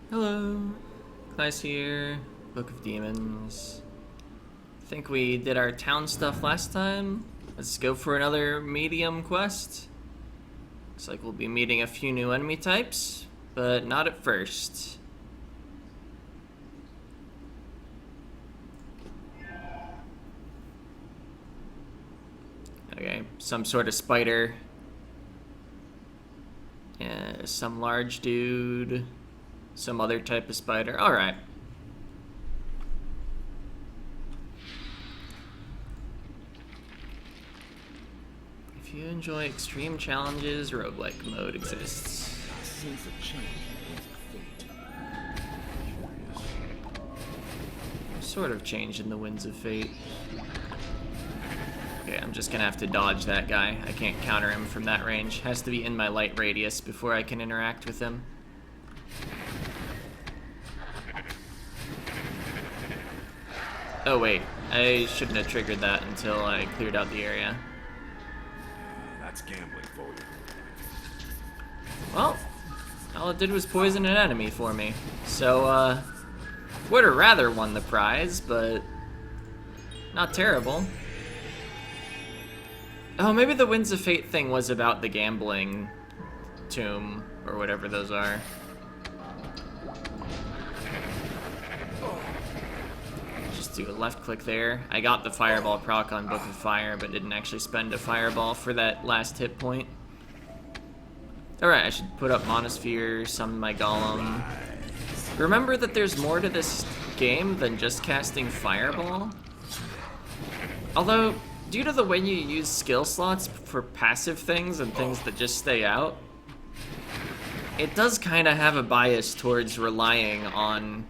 Hello, Class here, Book of Demons. I think we did our town stuff last time. Let's go for another medium quest. Looks like we'll be meeting a few new enemy types, but not at first. Okay, some sort of spider. Yeah, some large dude. Some other type of spider. Alright. If you enjoy extreme challenges, roguelike mode exists. Sense of change is fate. Sort of change in the winds of fate. Okay, I'm just gonna have to dodge that guy. I can't counter him from that range. Has to be in my light radius before I can interact with him. Oh wait, I shouldn't have triggered that until I cleared out the area. That's gambling for you. Well, all it did was poison an enemy for me. So, would have rather won the prize, but not terrible. Oh, maybe the Winds of Fate thing was about the gambling tomb, or whatever those are. Just do a left click there. I got the fireball proc on Book of Fire, but didn't actually spend a fireball for that last hit point. Alright, I should put up Monosphere, summon my Golem. Remember that there's more to this game than just casting fireball? Although, due to the way you use skill slots for passive things and things that just stay out, it does kind of have a bias towards relying on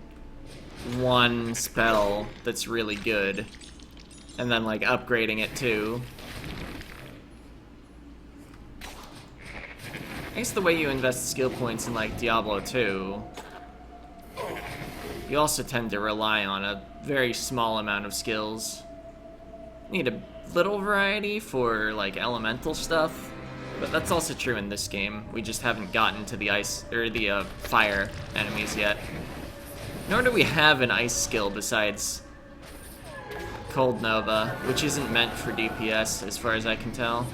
one spell that's really good, and then like upgrading it too. I guess the way you invest skill points in like Diablo 2, you also tend to rely on a very small amount of skills. Need a little variety for like elemental stuff, but that's also true in this game. We just haven't gotten to the ice or the fire enemies yet. Nor do we have an ice skill besides Cold Nova, which isn't meant for DPS as far as I can tell.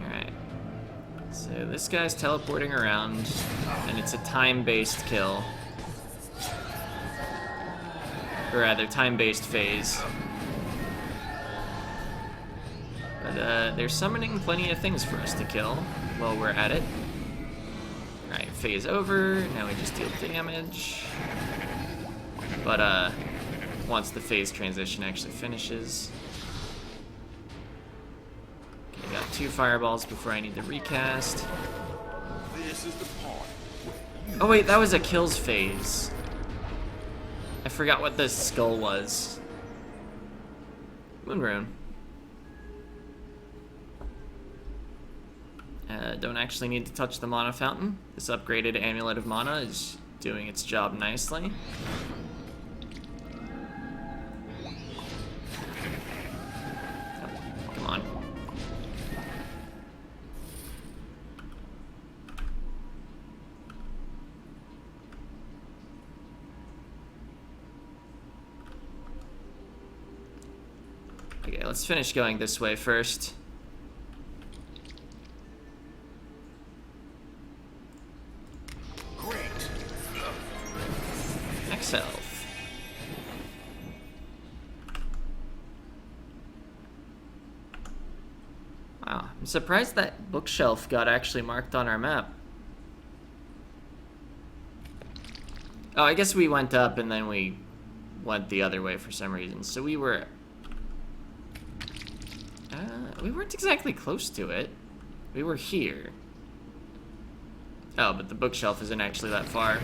Alright. So this guy's teleporting around, and it's a time-based kill. Or rather, time-based phase. But they're summoning plenty of things for us to kill while we're at it. Alright, phase over. Now we just deal damage. But once the phase transition actually finishes. Okay, I got 2 fireballs before I need to recast. This is the part. Oh wait, that was a kills phase. I forgot what the skull was. Moonrune. Don't actually need to touch the mana fountain. This upgraded Amulet of Mana is doing its job nicely. Oh, come on. Okay, let's finish going this way first. Great. Max health. Wow, I'm surprised that bookshelf got actually marked on our map. Oh, I guess we went up and then we went the other way for some reason. So we were... we weren't exactly close to it. We were here. Oh, but the bookshelf isn't actually that far.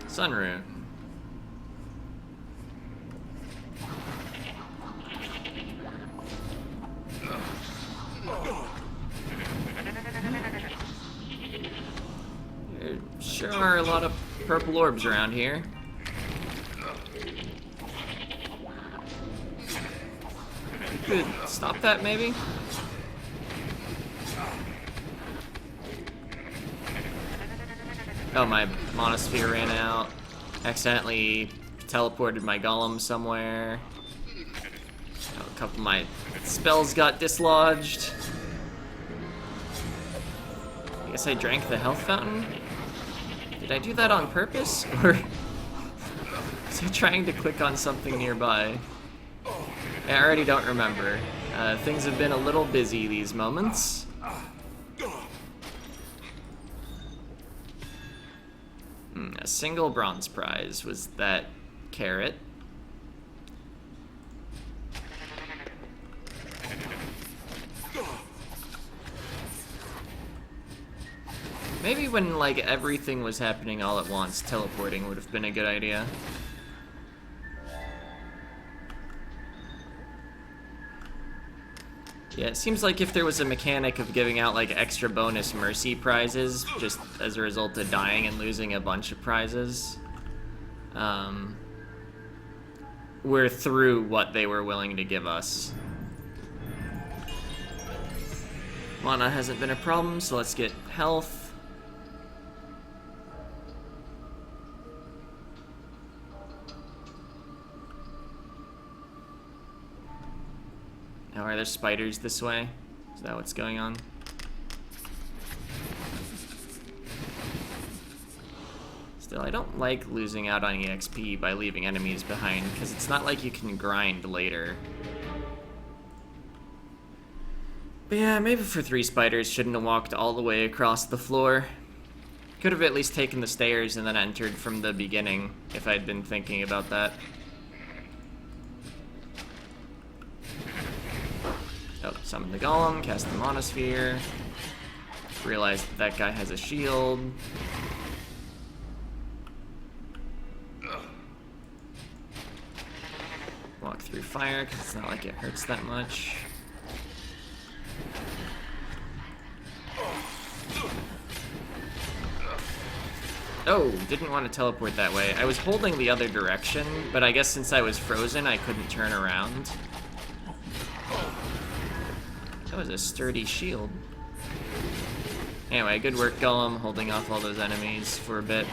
Sunrune. There sure are a lot of purple orbs around here. Could stop that, maybe? Oh, my monosphere ran out. Accidentally teleported my golem somewhere. Oh, a couple of my spells got dislodged. I guess I drank the health fountain? Did I do that on purpose? Or was I trying to click on something nearby? I already don't remember. Things have been a little busy these moments. A single bronze prize was that carrot. Maybe when, like, everything was happening all at once, teleporting would have been a good idea. Yeah, it seems like if there was a mechanic of giving out, like, extra bonus mercy prizes, just as a result of dying and losing a bunch of prizes, we're through what they were willing to give us. Mana hasn't been a problem, so let's get health. Now, are there spiders this way? Is that what's going on? Still, I don't like losing out on EXP by leaving enemies behind, because it's not like you can grind later. But yeah, maybe for 3 spiders, shouldn't have walked all the way across the floor. Could have at least taken the stairs and then entered from the beginning, if I'd been thinking about that. Oh, summon the golem, cast the monosphere. Realize that guy has a shield. Walk through fire, because it's not like it hurts that much. Oh, didn't want to teleport that way. I was holding the other direction, but I guess since I was frozen, I couldn't turn around. That was a sturdy shield. Anyway, good work, Golem, holding off all those enemies for a bit.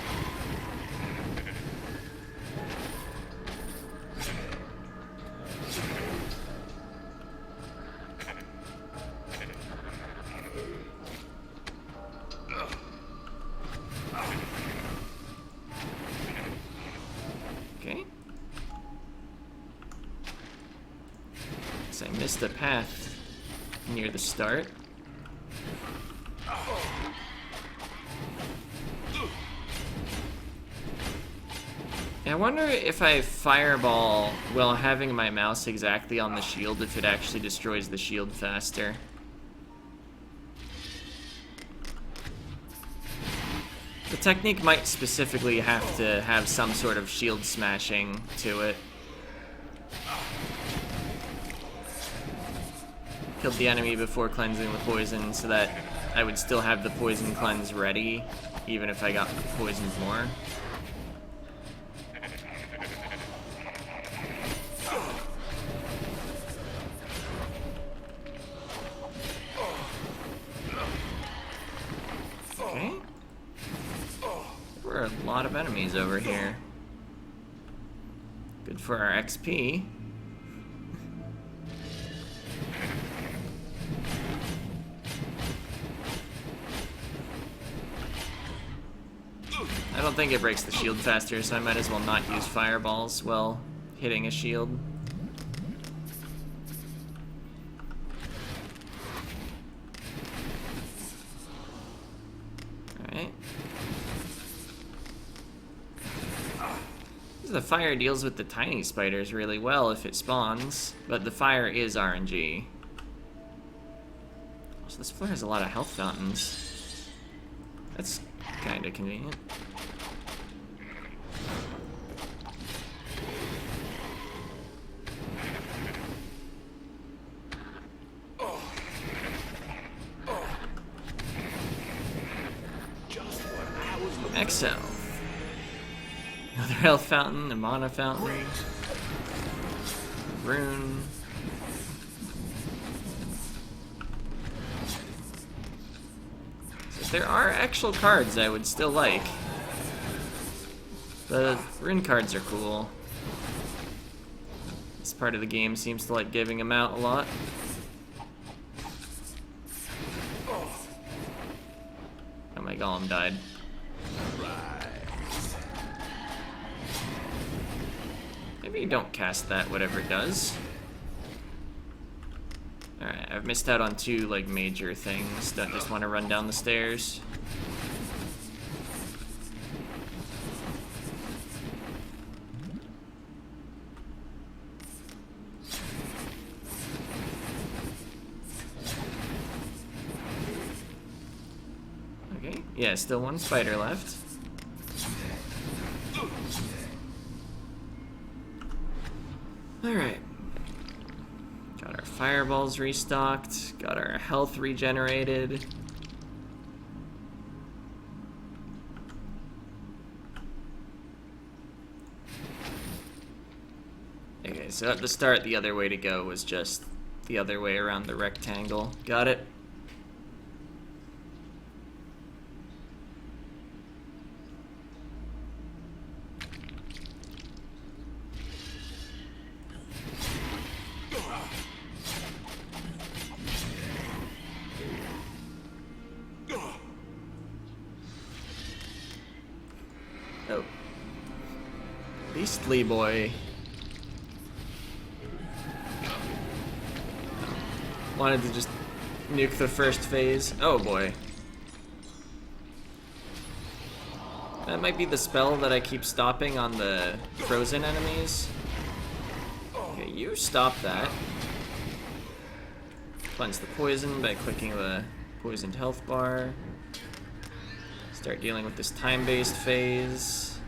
Okay. Guess I missed a path near the start. I wonder if I fireball while having my mouse exactly on the shield, if it actually destroys the shield faster. The technique might specifically have to have some sort of shield smashing to it. Killed the enemy before cleansing the poison so that I would still have the poison cleanse ready, even if I got poisoned more. Okay. There were a lot of enemies over here. Good for our XP. I don't think it breaks the shield faster, so I might as well not use fireballs while hitting a shield. Alright. The fire deals with the tiny spiders really well if it spawns, but the fire is RNG. So this floor has a lot of health fountains. That's kinda convenient. Max health. Another health fountain, a mana fountain. Rune. So if there are actual cards I would still like. The rune cards are cool. This part of the game seems to like giving them out a lot. Oh, my golem died. Maybe you don't cast that, whatever it does. Alright, I've missed out on two, like, major things. Don't just want to run down the stairs. Okay, yeah, still one spider left. Alright. Got our fireballs restocked, got our health regenerated. Okay, so at the start, the other way to go was just the other way around the rectangle. Got it? Oh. Beastly boy. Wanted to just nuke the first phase. Oh boy. That might be the spell that I keep stopping on the frozen enemies. Okay, you stop that. Cleanse the poison by clicking the poisoned health bar. Start dealing with this time-based phase.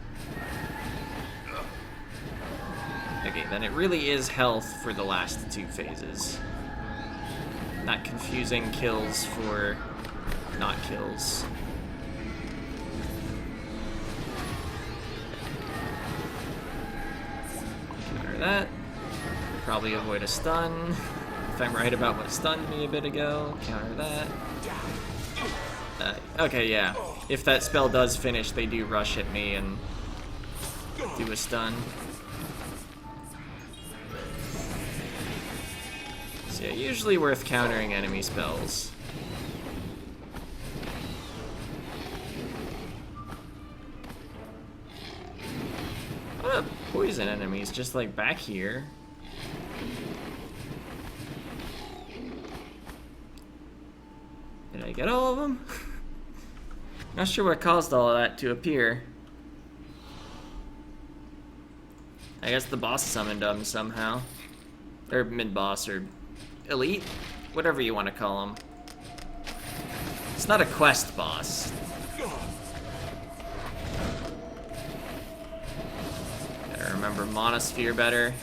Okay, then it really is health for the last two phases. Not confusing kills for not kills. Counter that. Probably avoid a stun. If I'm right about what stunned me a bit ago, counter that. Okay, yeah. If that spell does finish, they do rush at me and do a stun. So yeah, usually worth countering enemy spells. What about poison enemies just like back here? Did I get all of them? Not sure what caused all of that to appear. I guess the boss summoned them somehow. Or mid-boss, or elite? Whatever you want to call them. It's not a quest boss. Gotta remember Monosphere better.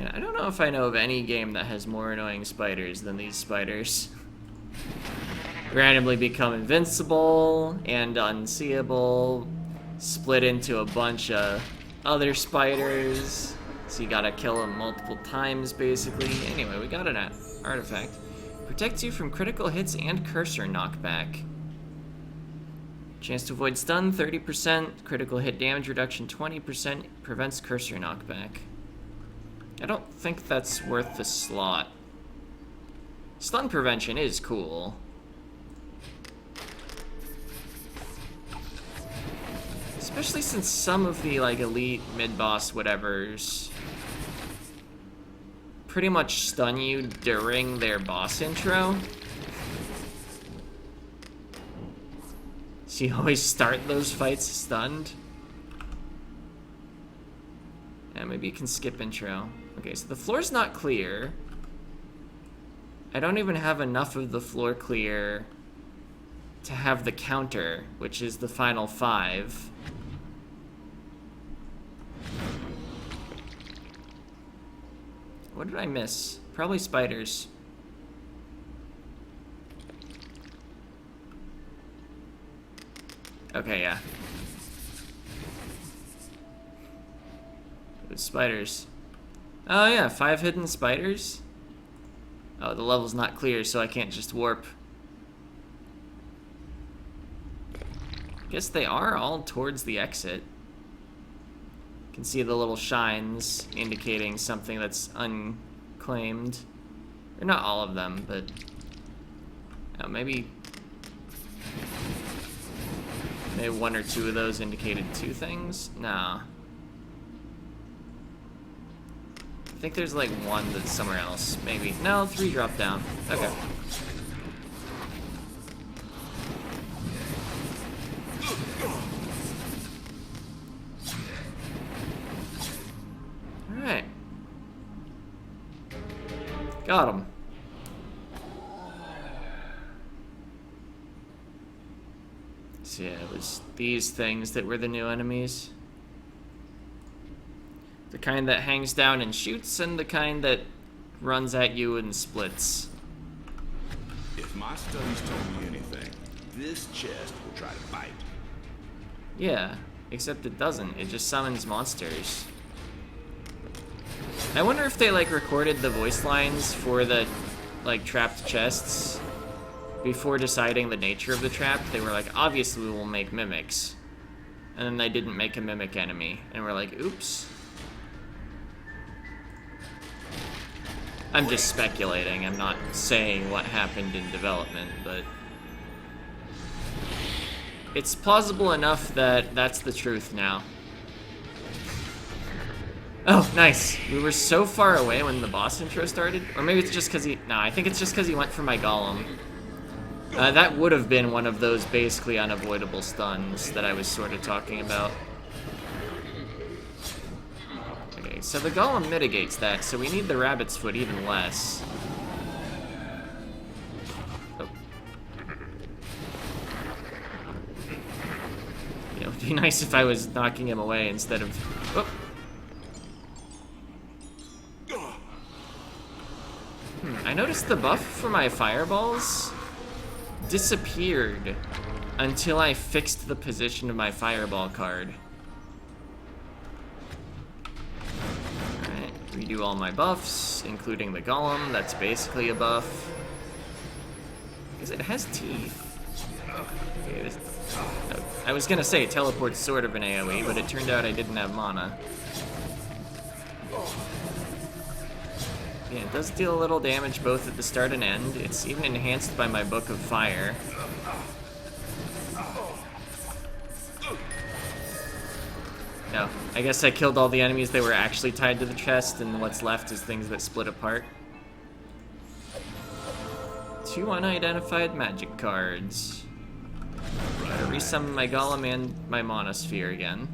I don't know if I know of any game that has more annoying spiders than these spiders. Randomly become invincible and unseeable, split into a bunch of other spiders, so you gotta kill them multiple times basically. Anyway, we got an artifact. Protects you from critical hits and cursor knockback. Chance to avoid stun 30%, critical hit damage reduction 20%, prevents cursor knockback. I don't think that's worth the slot. Stun prevention is cool. Especially since some of the like elite mid-boss whatevers pretty much stun you during their boss intro. So you always start those fights stunned. Yeah, maybe you can skip intro. Okay, so the floor's not clear. I don't even have enough of the floor clear to have the counter, which is the final 5. What did I miss? Probably spiders. Okay, yeah. With spiders. Oh yeah, 5 hidden spiders? Oh, the level's not clear, so I can't just warp. Guess they are all towards the exit. You can see the little shines indicating something that's unclaimed. Or not all of them, but... Oh, maybe 1 or 2 of those indicated 2 things? Nah. I think there's like 1 that's somewhere else. Maybe. No, 3 drop down. Okay. Alright. Got him. So yeah, it was these things that were the new enemies. The kind that hangs down and shoots, and the kind that runs at you and splits. If my studies told me anything, this chest will try to bite. Yeah, except it doesn't. It just summons monsters. I wonder if they like recorded the voice lines for the like trapped chests before deciding the nature of the trap. They were like, obviously we will make mimics. And then they didn't make a mimic enemy. And we're like, oops. I'm just speculating. I'm not saying what happened in development, but it's plausible enough that that's the truth now. Oh, nice. We were so far away when the boss intro started. Or maybe it's just because he... No, I think it's just because he went for my Golem. That would have been one of those basically unavoidable stuns that I was sort of talking about. Okay, so the Golem mitigates that, so we need the Rabbit's Foot even less. Oh. Yeah, it would be nice if I was knocking him away instead of... Oh. I noticed the buff for my fireballs disappeared until I fixed the position of my fireball card. Alright, redo all my buffs, including the Golem. That's basically a buff. Because it has teeth. Okay, I was gonna say teleport's sort of an AoE, but it turned out I didn't have mana. Yeah, it does deal a little damage both at the start and end. It's even enhanced by my Book of Fire. No, I guess I killed all the enemies that were actually tied to the chest, and what's left is things that split apart. 2 unidentified magic cards. Gotta resummon my Golem and my Monosphere again.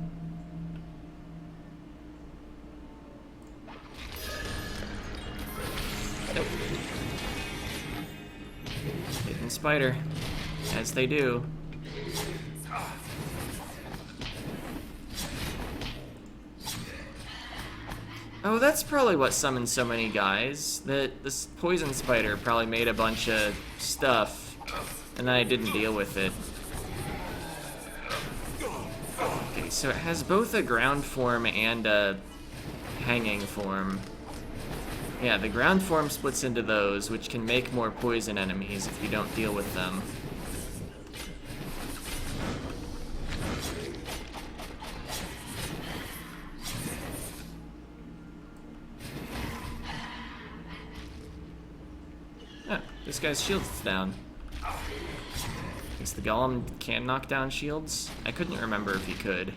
Nope. Hidden spider. As they do. Oh, that's probably what summoned so many guys. This poison spider probably made a bunch of stuff, and then I didn't deal with it. Okay, so it has both a ground form and a hanging form. Yeah, the ground form splits into those, which can make more poison enemies if you don't deal with them. Oh, this guy's shield's down. Guess the Golem can knock down shields? I couldn't remember if he could.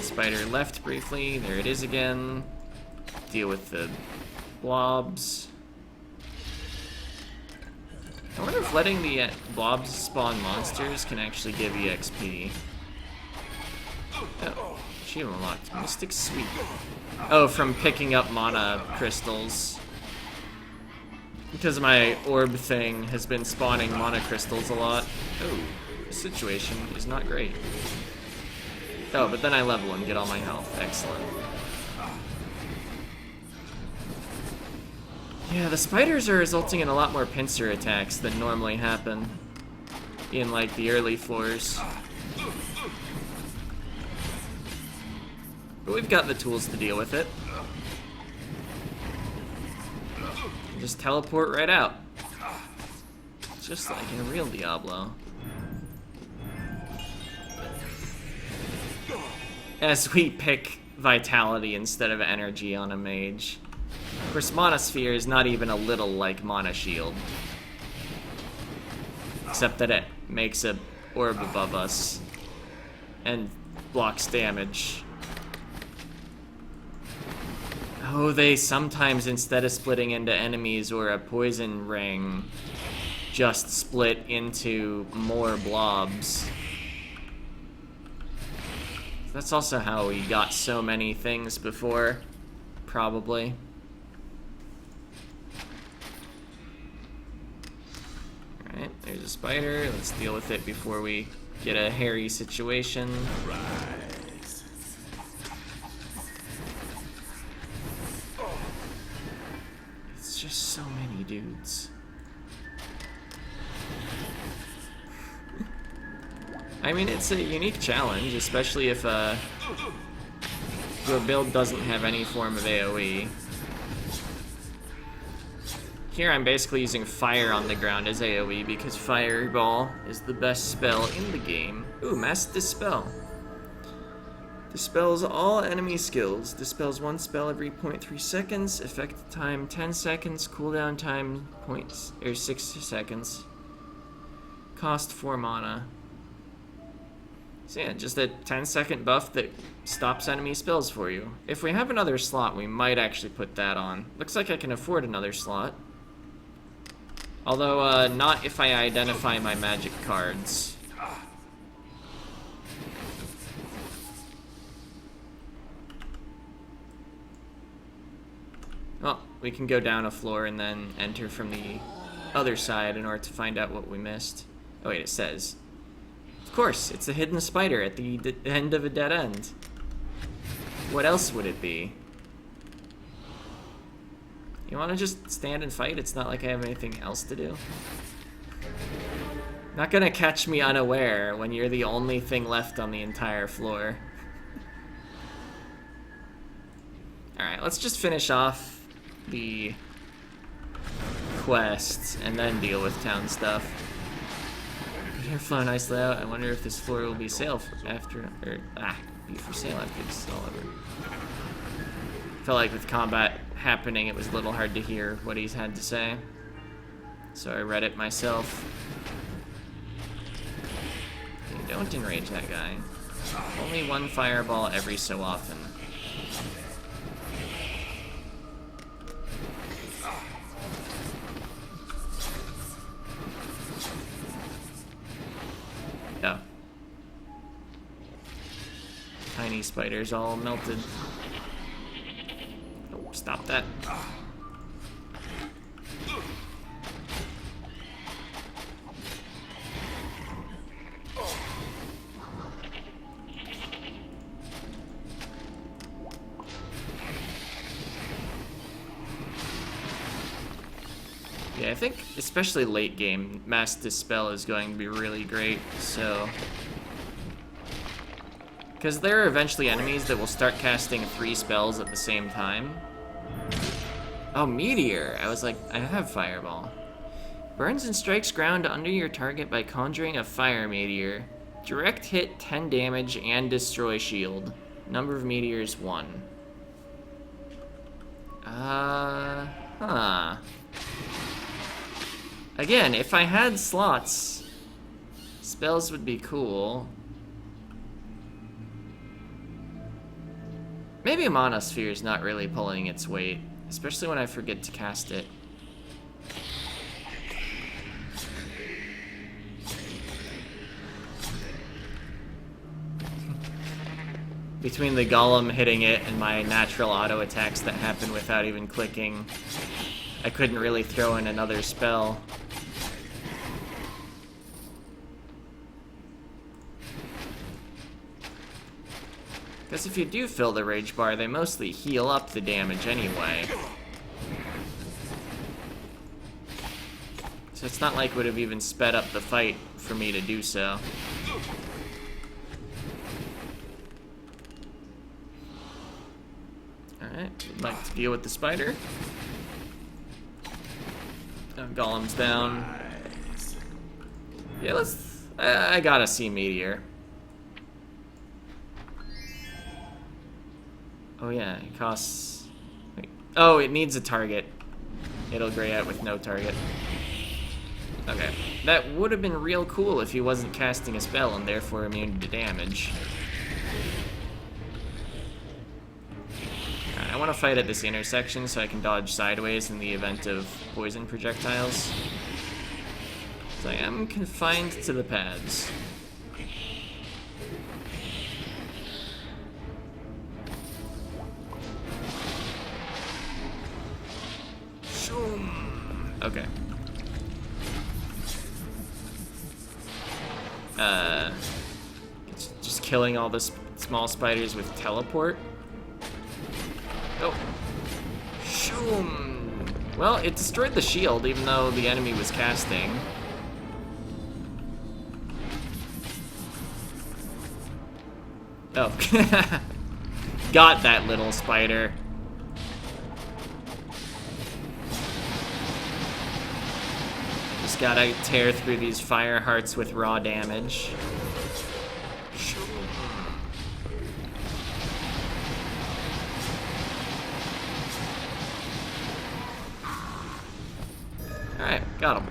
Spider left briefly. There it is again. Deal with the blobs. I wonder if letting the blobs spawn monsters can actually give EXP. Oh, achievement unlocked. Mystic Sweep. Oh, from picking up mana crystals. Because my orb thing has been spawning mana crystals a lot. Oh, the situation is not great. Oh, but then I level and get all my health. Excellent. Yeah, the spiders are resulting in a lot more pincer attacks than normally happen in, like, the early floors. But we've got the tools to deal with it. Just teleport right out. Just like in a real Diablo. As we pick vitality instead of energy on a mage. Of course, Mana Sphere is not even a little like Mana Shield. Except that it makes a orb above us and blocks damage. Oh, they sometimes, instead of splitting into enemies or a poison ring, just split into more blobs. That's also how we got so many things before, probably. Alright, there's a spider. Let's deal with it before we get a hairy situation. Rise. It's just so many dudes. I mean, it's a unique challenge, especially if your build doesn't have any form of AoE. Here I'm basically using fire on the ground as AoE because Fireball is the best spell in the game. Ooh, Mass Dispel. Dispels all enemy skills. Dispels one spell every 0.3 seconds. Effect time 10 seconds. Cooldown time 6 seconds. Cost 4 mana. So yeah, just a 10-second buff that stops enemy spells for you. If we have another slot, we might actually put that on. Looks like I can afford another slot. Although, not if I identify my magic cards. Well, we can go down a floor and then enter from the other side in order to find out what we missed. Oh wait, it says. Of course, it's a hidden spider at the end of a dead end. What else would it be? You want to just stand and fight? It's not like I have anything else to do. Not gonna catch me unaware when you're the only thing left on the entire floor. Alright, let's just finish off the quests and then deal with town stuff. Floor nice layout. I wonder if this floor will be sale after, be for sale after this is all over. Felt like with combat happening, it was a little hard to hear what he's had to say, so I read it myself. Okay, don't enrage that guy. Only one fireball every so often. Yeah. Tiny spiders all melted. Oh, stop that. Yeah, I think especially late game, Mass Dispel is going to be really great, so... Because there are eventually enemies that will start casting 3 spells at the same time. Oh, Meteor! I was like, I have Fireball. Burns and strikes ground under your target by conjuring a Fire Meteor. Direct hit 10 damage and destroy shield. Number of meteors 1. Huh. Again, if I had slots, spells would be cool. Maybe a Mana Sphere is not really pulling its weight, especially when I forget to cast it. Between the Golem hitting it and my natural auto attacks that happen without even clicking, I couldn't really throw in another spell. Because if you do fill the rage bar, they mostly heal up the damage anyway. So it's not like it would have even sped up the fight for me to do so. Alright, would like to deal with the spider. Golem's down. Yeah, let's... I gotta see Meteor. Oh yeah, it costs... Wait. Oh, it needs a target. It'll gray out with no target. Okay. That would have been real cool if he wasn't casting a spell and therefore immune to damage. I want to fight at this intersection so I can dodge sideways in the event of poison projectiles. So I am confined to the pads. Okay. Just killing all the small spiders with teleport. Oh. Shoom. Well, it destroyed the shield, even though the enemy was casting. Oh. Got that little spider. Just gotta tear through these fire hearts with raw damage. Alright, got him.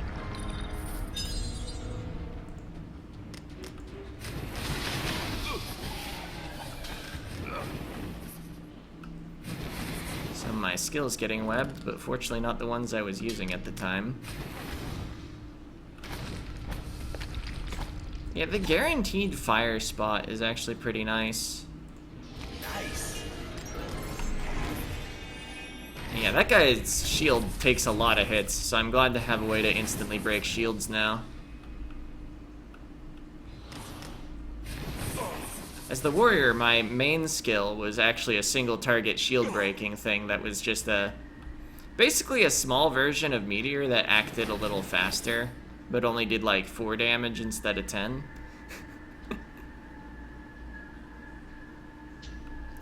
Some of my skills getting webbed, but fortunately not the ones I was using at the time. Yeah, the guaranteed fire spot is actually pretty nice. Yeah, that guy's shield takes a lot of hits, so I'm glad to have a way to instantly break shields now. As the warrior, my main skill was actually a single target shield breaking thing that was just basically a small version of Meteor that acted a little faster, but only did like 4 damage instead of 10.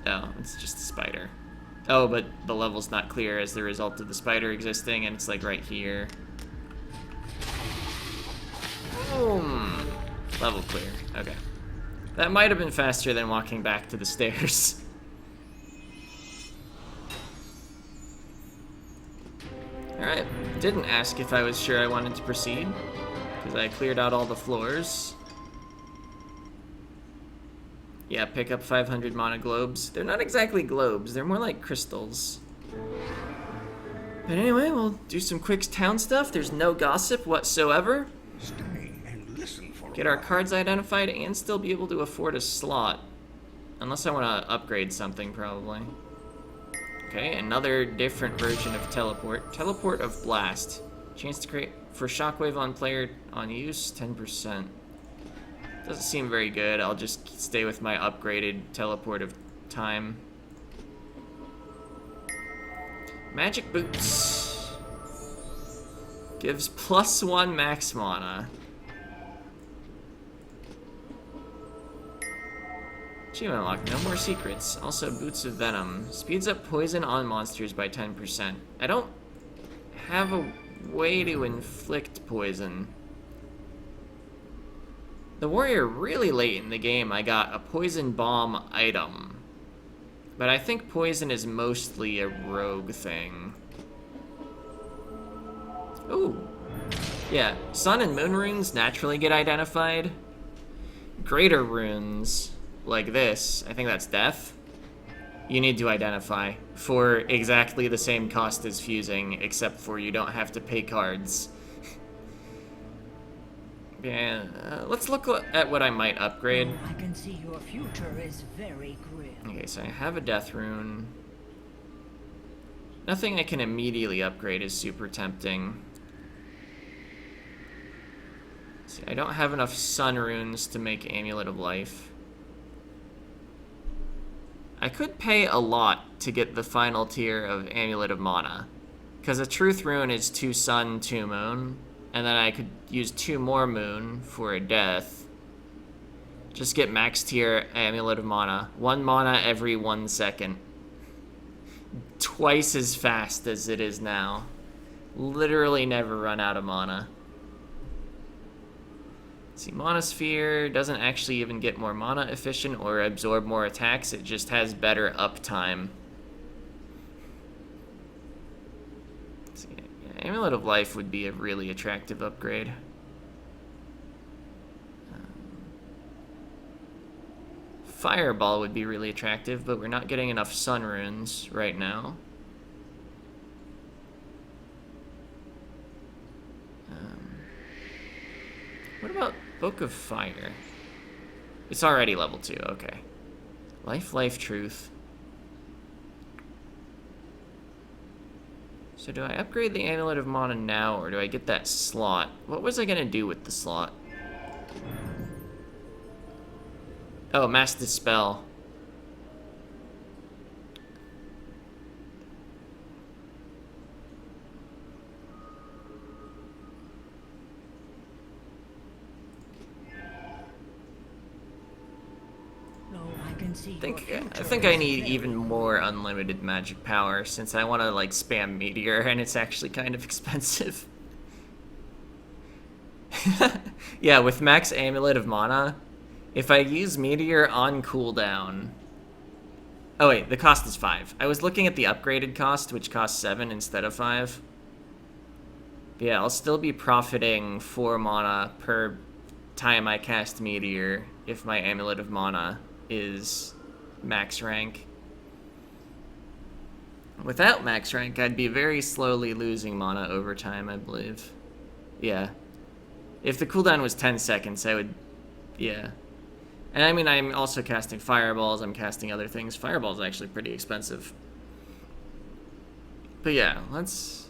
Oh, it's just a spider. Oh, but the level's not clear as the result of the spider existing, and it's like right here. Boom! Level clear. Okay. That might have been faster than walking back to the stairs. Alright. Didn't ask if I was sure I wanted to proceed, because I cleared out all the floors. Yeah, pick up 500 mana globes. They're not exactly globes, they're more like crystals. But anyway, we'll do some quick town stuff. There's no gossip whatsoever. Stay and listen for Get our cards identified and still be able to afford a slot. Unless I want to upgrade something, probably. Okay, another different version of teleport. Teleport of Blast. Chance to create for shockwave on player on use, 10%. Doesn't seem very good. I'll just stay with my upgraded teleport of time. Magic Boots. Gives +1 max mana. Achievement unlocked. No more secrets. Also, Boots of Venom. Speeds up poison on monsters by 10%. I don't have a way to inflict poison. The warrior really late in the game, I got a poison bomb item. But I think poison is mostly a rogue thing. Ooh. Yeah, sun and moon runes naturally get identified. Greater runes, like this, I think that's death, you need to identify for exactly the same cost as fusing, except for you don't have to pay cards. Yeah, let's look at what I might upgrade. I can see your future is very grim. Okay, so I have a death rune. Nothing I can immediately upgrade is super tempting. See, I don't have enough sun runes to make Amulet of Life. I could pay a lot to get the final tier of Amulet of Mana, because a truth rune is 2 sun, 2 moon. And then I could use 2 more moon for a death. Just get max tier Amulet of Mana. 1 mana every 1 second. Twice as fast as it is now. Literally never run out of mana. See, Monosphere doesn't actually even get more mana efficient or absorb more attacks. It just has better uptime. See, yeah, Amulet of Life would be a really attractive upgrade. Fireball would be really attractive, but we're not getting enough Sun Runes right now. What about Book of Fire? It's already level 2, okay. Life, Truth. So do I upgrade the Amulet of Mana now, or do I get that slot? What was I gonna do with the slot? Oh, Mass Dispel. I think I need even more unlimited magic power since I want to like spam Meteor and it's actually kind of expensive. Yeah, with max Amulet of Mana, if I use Meteor on cooldown... Oh wait, the cost is 5. I was looking at the upgraded cost, which costs 7 instead of 5. But yeah, I'll still be profiting 4 mana per time I cast Meteor if my Amulet of Mana is max rank. Without max rank, I'd be very slowly losing mana over time, I believe. Yeah. If the cooldown was 10 seconds, I would... Yeah. And I mean, I'm also casting fireballs, I'm casting other things. Fireball's actually pretty expensive. But yeah, let's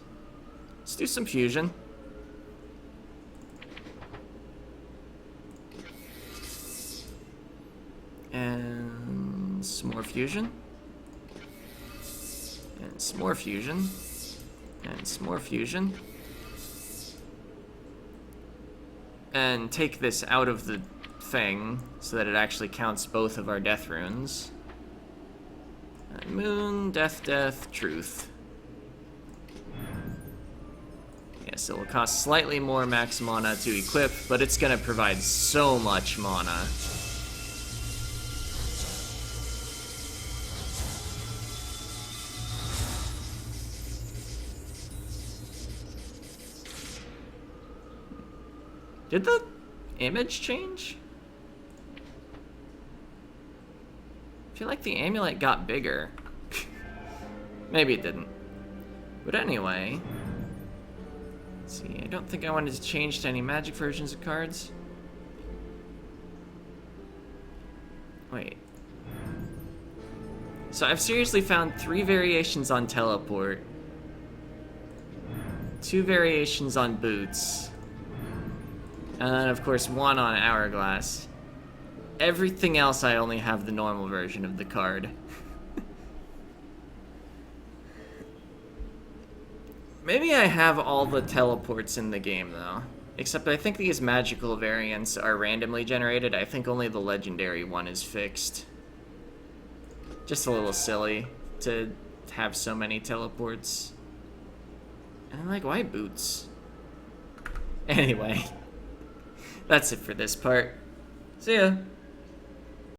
do some fusion. And some more fusion. And some more fusion. And some more fusion. And take this out of the thing so that it actually counts both of our death runes. And moon, death, truth. Yes, it will cost slightly more max mana to equip, but it's gonna provide so much mana. Did the image change? I feel like the amulet got bigger. Maybe it didn't. But anyway... Let's see, I don't think I wanted to change to any magic versions of cards. Wait. So I've seriously found 3 variations on Teleport. 2 variations on Boots. And then, of course, 1 on Hourglass. Everything else, I only have the normal version of the card. Maybe I have all the teleports in the game, though. Except I think these magical variants are randomly generated. I think only the legendary one is fixed. Just a little silly to have so many teleports. And I'm like, why Boots? Anyway. That's it for this part. See ya.